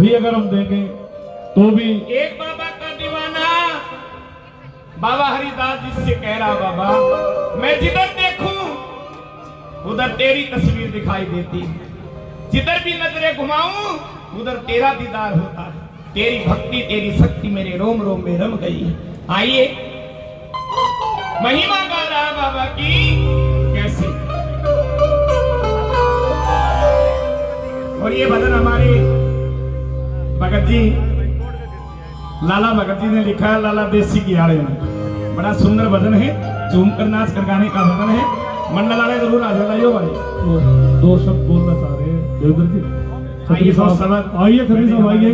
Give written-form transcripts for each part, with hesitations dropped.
भी अगर हम देंगे तो भी। एक बाबा का दीवाना बाबा हरिदास जी से कह रहा, बाबा मैं जिधर देखूं उधर तेरी तस्वीर दिखाई देती है, जिधर भी नजरें घुमाऊं उधर तेरा दीदार होता है, तेरी भक्ति तेरी शक्ति मेरे रोम रोम में रम गई है। आइए महिमा गा रहा बाबा की कैसे। और ये भजन हमारे भगत जी लाला भगत जी ने लिखा है, लाला देसी की आड़े में। बड़ा सुंदर भजन है, झूम कर नाच कर गाने का भजन है। मंडल वाले जरूर आ जाइए भाई। दो शब्द बोलना चाह रहे हैं देवधर जी। आइए साहब, आइए खत्री साहब, आइए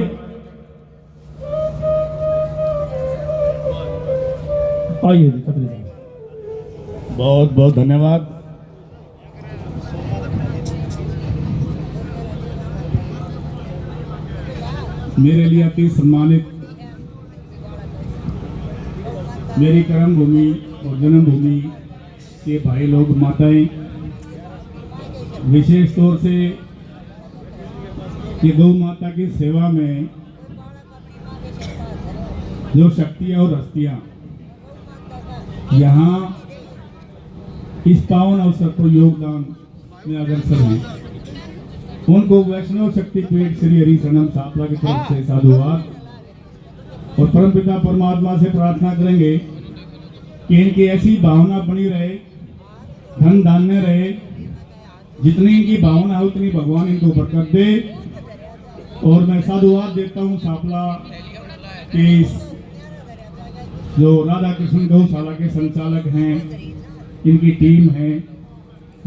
आइए जी खत्री साहब। बहुत बहुत धन्यवाद। मेरे लिए अति सम्मानित मेरी कर्म भूमि और जन्मभूमि के भाई लोग, माताएं, विशेष तौर से ये गौ माता की सेवा में जो शक्तियां और हस्तियां यहाँ इस पावन अवसर पर योगदान में अग्रसर हैं, उनको वैष्णव शक्तिपीठ श्री हरि शरणम सापला की तरफ से साधुवाद और परमपिता परमात्मा से प्रार्थना करेंगे कि इनकी ऐसी भावना बनी रहे, धन धान्य रहे, जितनी इनकी भावना है उतनी भगवान इनको बरकत दे। और मैं साधुवाद देता हूँ सापला के जो राधा कृष्ण गौशाला के संचालक हैं, इनकी टीम है,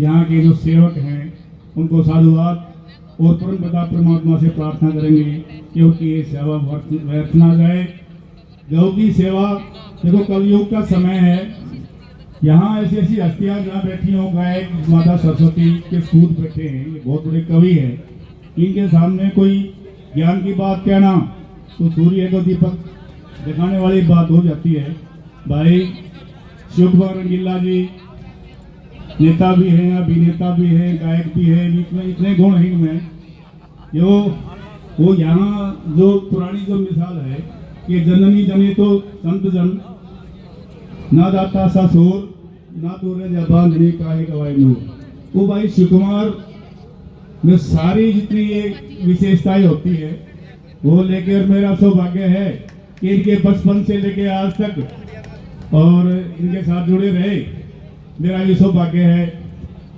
यहाँ के जो सेवक हैं, उनको साधुवाद और परमपिता परमात्मा से प्रार्थना करेंगे कि उनकी ये सेवा व्यर्थ ना जाए। गौ की सेवा, देखो कलयुग का समय है, यहाँ ऐसी ऐसी हस्तियां जहाँ बैठी हो, गाय माता सरस्वती के सूत बैठे हैं, ये बहुत बड़े कवि हैं, इनके सामने कोई ज्ञान की बात कहना तो सूर्य को दीपक दिखाने वाली बात हो जाती है। भाई शिव कुमार रंगीला जी नेता भी हैं, अभिनेता भी हैं, गायक भी हैं, इतने गुण हैं इनमें। जो वो यहाँ जो पुरानी जो मिसाल है कि जननी जने तो संत जन, ना दाता सा सोर, ना तो रे बांधने काहे गवाए नूर। वो भाई शिव कुमार में सारी जितनी ये विशेषताएं होती है वो लेकर मेरा सौभाग्य है कि इनके बचपन से लेके आज तक और इनके साथ जुड़े रहे, मेरा भी सौभाग्य है।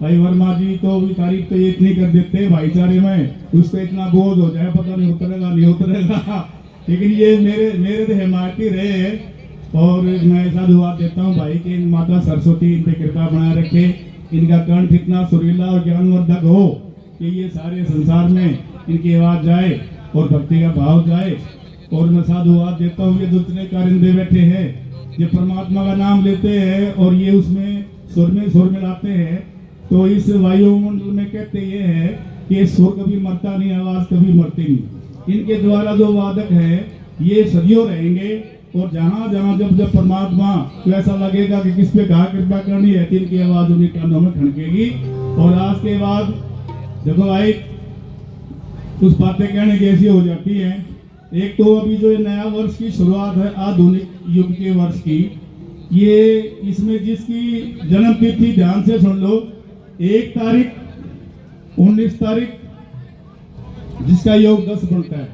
भाई वर्मा जी तो भी तारीफ तो ये इतनी कर देते हैं भाईचारे में, उसको इतना बोझ हो जाए पता नहीं उतरेगा नहीं उतरेगा, लेकिन ये मेरे तो हिमायती रहे हैं। और मैं साधुवाद देता हूँ भाई कि माता सरस्वती इन पे कृपा बनाए रखे, इनका कंठ इतना सुरीला और ज्ञानवर्धक हो कि ये सारे संसार में इनकी आवाज जाए और भक्ति का भाव जाए। और मैं साधुवाद देता हूँ कि जितने कारिंदे बैठे हैं, ये परमात्मा का नाम लेते हैं और ये उसमें सुर मिलाते हैं, तो इस वायुमंडल में कहते ये है कि सुर कभी मरता नहीं, आवाज कभी मरती नहीं। इनके द्वारा जो वादक है ये सदियों रहेंगे। और जहाँ जहाँ जब परमात्मा को ऐसा लगेगा कि किस पे कहा कृपा करनी है, इनकी आवाज उन्हीं कानों में खड़केगी। और आज के बाद देखो भाई कुछ बातें कहने की ऐसी हो जाती हैं। एक तो अभी जो नया वर्ष की शुरुआत है आधुनिक युग के वर्ष की, ये इसमें जिसकी जन्म तिथि ध्यान से सुन लो, 1 तारीख 19 तारीख जिसका योग 10 बनता है,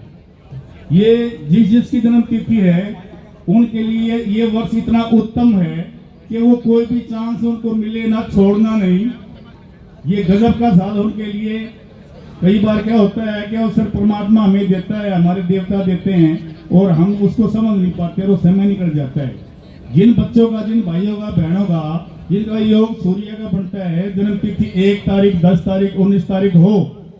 ये जिसकी जन्म तिथि है उनके लिए ये वर्ष इतना उत्तम है कि वो कोई भी चांस उनको मिले ना, छोड़ना नहीं। ये गजब का साल उनके लिए। कई बार क्या होता है कि अवसर परमात्मा हमें देता है, हमारे देवता देते हैं और हम उसको समझ नहीं पाते और समय निकल जाता है। जिन बच्चों का, जिन भाइयों का, बहनों का जिनका योग सूर्य का बनता है, जन्म तिथि 1 तारीख 10 तारीख 19 तारीख हो,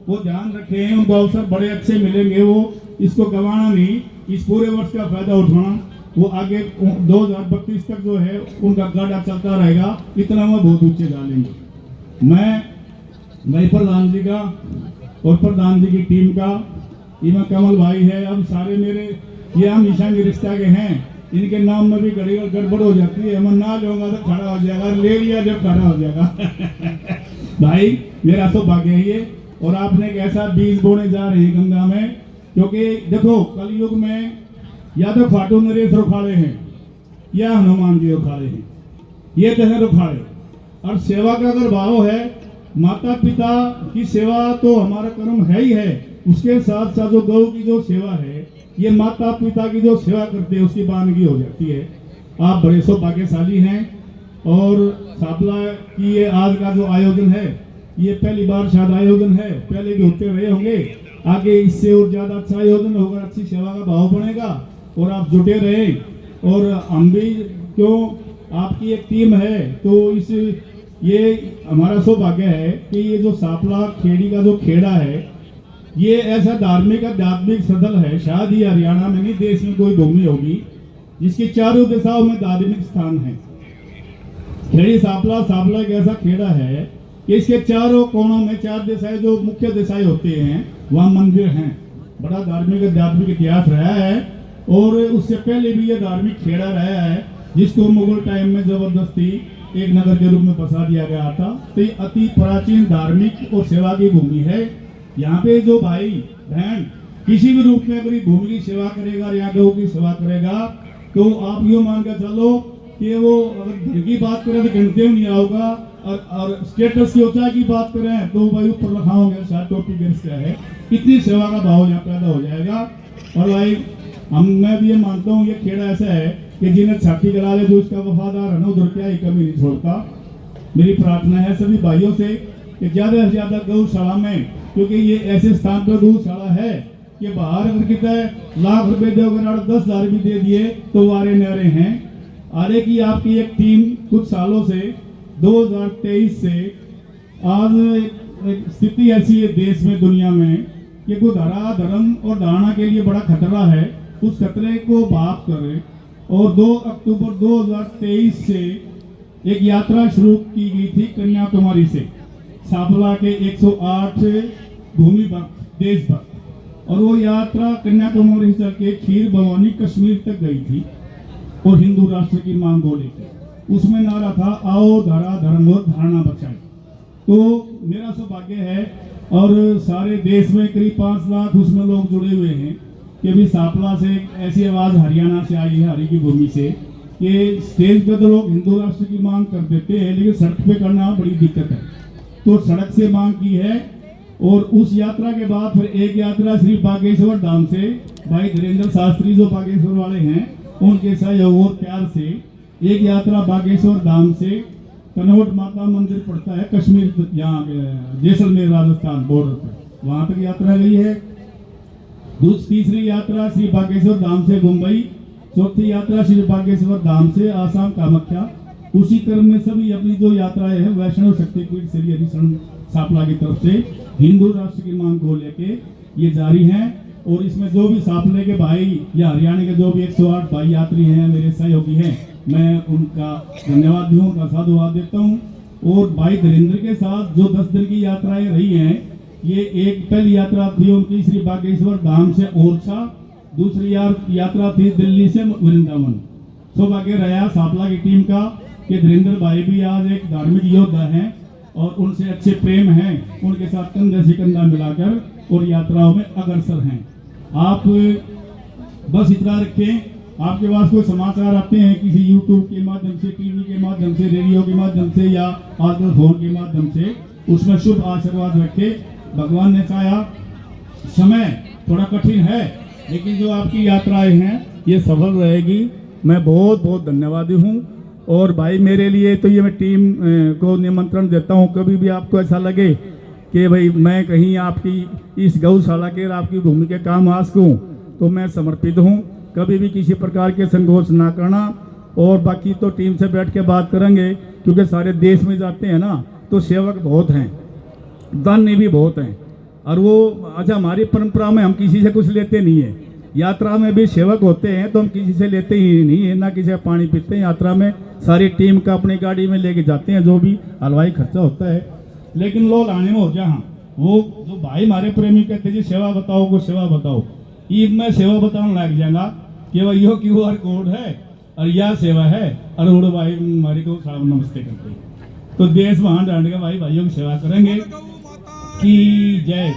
वो ध्यान रखें, उनको अवसर बड़े अच्छे मिलेंगे। वो इसको गंवाना नहीं, इस पूरे वर्ष का फायदा उठाना। वो आगे 2032 तक जो है उनका गाड़ा चलता रहेगा, इतना वो बहुत ऊंचे डालेंगे। मैं प्रधान जी का और प्रधान जी की टीम का, इमा कमल भाई है, अब सारे मेरे ये हमेशा के रिश्ता के हैं, इनके नाम में भी गड़बड़ हो जाती है। मैं ना लूंगा तो खड़ा हो जाएगा, ले लिया जब खड़ा हो जाएगा। भाई मेरा तो भाग्य है ये। और आपने एक ऐसा बीज बोने जा रहे हैं गंगा में क्योंकि देखो कलयुग में या तो खाटू नरेश रुखाड़े हैं या हनुमान जी रुखाड़े हैं, ये तो है रुखाड़े। और सेवा का अगर भाव है, माता पिता की सेवा तो हमारा कर्म है ही है, उसके साथ साथ जो गौ की जो सेवा है, ये माता पिता की जो सेवा करते हैं उसकी बानगी हो जाती है। आप बड़े सौभाग्यशाली हैं। और सापला की ये आज का जो आयोजन है, ये पहली बार शायद आयोजन है, पहले भी होते रहे होंगे, आगे इससे और ज्यादा अच्छा आयोजन होगा, अच्छी सेवा का भाव बनेगा और आप जुटे रहे। और हम भी क्यों, आपकी एक टीम है तो इस ये हमारा सौभाग्य है कि ये जो सापला खेड़ी का जो खेड़ा है, ये ऐसा धार्मिक आध्यात्मिक स्थल है, शायद ही हरियाणा में नहीं देश में कोई भूमि होगी जिसकी चारों दिशाओं में धार्मिक स्थान है। खेड़ी सापला, सापला एक ऐसा खेड़ा है कि इसके चारों कोनों में चार दिशाएं जो मुख्य दिशाएं होते हैं वहाँ मंदिर हैं। बड़ा धार्मिक आध्यात्मिक इतिहास रहा है और उससे पहले भी ये धार्मिक खेड़ा रहा है, जिसको मुगल टाइम में जबरदस्ती एक नगर के रूप में बसा दिया गया था। तो ये अति प्राचीन धार्मिक और सेवा की भूमि है। यहाँ पे जो भाई बहन किसी भी रूप में अगर भूमि की सेवा करेगा या गौ की सेवा करेगा, तो आप यूँ मान कर चलो कि वो अगर धन की बात करें तो गिनते नहीं आओगा, और स्टेटस की ऊंचाई की बात करें तो भाई ऊपर लिखा होगा शायद टोपी गिरस क्या है। इतनी सेवा का भाव यहाँ पैदा हो जाएगा। और भाई मैं भी ये मानता हूँ, ये खेड़ा ऐसा है कि जिन्हें छाती गला ले जो इसका वफादार है ना, उधर क्या ही कमी नहीं छोड़ता। मेरी प्रार्थना है सभी भाइयों से कि ज़्यादा से ज़्यादा गौशाला में, क्योंकि ये ऐसे स्थान पर गौशाला है कि बाहर अगर कितने लाख रुपए दोगे और 10,000 भी दे दिए तो वारे न्यारे हैं। आरे की आपकी एक टीम कुछ सालों से 2023 से आज एक स्थिति ऐसी है देश में दुनिया में कि कोई धरा धर्म और धारणा के लिए बड़ा खतरा है। उस खतरे को बात करें और 2 अक्टूबर 2023 से एक यात्रा शुरू की गई थी कन्याकुमारी से सापला के 108 भूमि भक्त देशभक्त, और वो यात्रा कन्याकुमारी से चल के खीर भवानी कश्मीर तक गई थी और हिंदू राष्ट्र की मांग को लेकर। उसमें नारा था आओ धरा धर्म और धारणा बचाए। तो मेरा सौभाग्य है और सारे देश में करीब 5 लाख उसमें लोग जुड़े हुए हैं कि अभी सापला से ऐसी आवाज़ हरियाणा से आई है, हरि की भूमि से, कि स्टेज पे तो लोग हिंदू राष्ट्र की मांग कर देते हैं लेकिन सड़क पे करना बड़ी दिक्कत है। तो सड़क से मांग की है। और उस यात्रा के बाद फिर एक यात्रा श्री बागेश्वर धाम से भाई धीरेन्द्र शास्त्री जो बागेश्वर वाले हैं उनके सहयोग और प्यार से एक यात्रा बागेश्वर धाम से कनौट माता मंदिर पड़ता है कश्मीर, यहाँ जैसलमेर राजस्थान बॉर्डर पर, वहाँ तक यात्रा गई है। तीसरी यात्रा श्री बागेश्वर धाम से मुंबई, चौथी यात्रा श्री बागेश्वर धाम से आसाम कामाख्या। उसी क्रम में सभी अपनी जो यात्राएं हैं वैष्णव शक्तिपीठ श्री हरिशरण सापला की तरफ से हिंदू राष्ट्र की मांग को लेके ये जारी हैं। और इसमें जो भी सापले के भाई या हरियाणा के जो भी 108 भाई यात्री हैं मेरे सहयोगी हैं, मैं उनका धन्यवाद दूँ, उनका साधुवाद देता हूँ। और भाई धीरेन्द्र के साथ जो 10 दिन की यात्राएं रही हैं, ये एक पहली यात्रा थी उनकी श्री बागेश्वर धाम से ओरछा, दूसरी यात्रा थी दिल्ली से वृंदावन। सौभाग्य रहा सापला की टीम का कि धीरेन्द्र भाई भी आज एक धार्मिक योद्धा हैं और उनसे अच्छे प्रेम हैं, उनके साथ कंधे से कंधा मिलाकर और यात्राओं में अग्रसर हैं। आप बस इतना रखें, आपके पास कोई समाचार आते हैं किसी यूट्यूब के माध्यम से, टीवी के माध्यम से, रेडियो के माध्यम से या आजकल फोन के माध्यम से, उसमें शुभ आशीर्वाद रखें। भगवान ने चाहा, समय थोड़ा कठिन है लेकिन जो आपकी यात्राएं हैं ये सफल रहेगी। मैं बहुत बहुत धन्यवादी हूँ। और भाई मेरे लिए तो ये मैं टीम को निमंत्रण देता हूँ, कभी भी आपको ऐसा लगे कि भाई मैं कहीं आपकी इस गौशाला के आपकी भूमि के काम आ सकूँ तो मैं समर्पित हूँ। कभी भी किसी प्रकार के संकोच ना करना। और बाकी तो टीम से बैठ के बात करेंगे, क्योंकि सारे देश में जाते हैं ना तो सेवक बहुत हैं, दानी भी बहुत हैं। और वो अच्छा हमारी परंपरा में हम किसी से कुछ लेते नहीं है। यात्रा में भी सेवक होते हैं तो हम किसी से लेते ही नहीं है, ना किसी से पानी पीते हैं। यात्रा में सारी टीम का अपनी गाड़ी में लेके जाते हैं, जो भी हलवाई खर्चा होता है। लेकिन लोग आने में हो जहाँ वो जो भाई हमारे प्रेमी कहते जी सेवा बताओ को सेवा बताओ, ईद में सेवा बताने लग जाएगा कि वह यो QR कोड है और यह सेवा है। और उड़ो भाई हमारी को नमस्ते करते हैं। तो देश वहाँ डांड के भाई भाइयों की सेवा करेंगे की जय।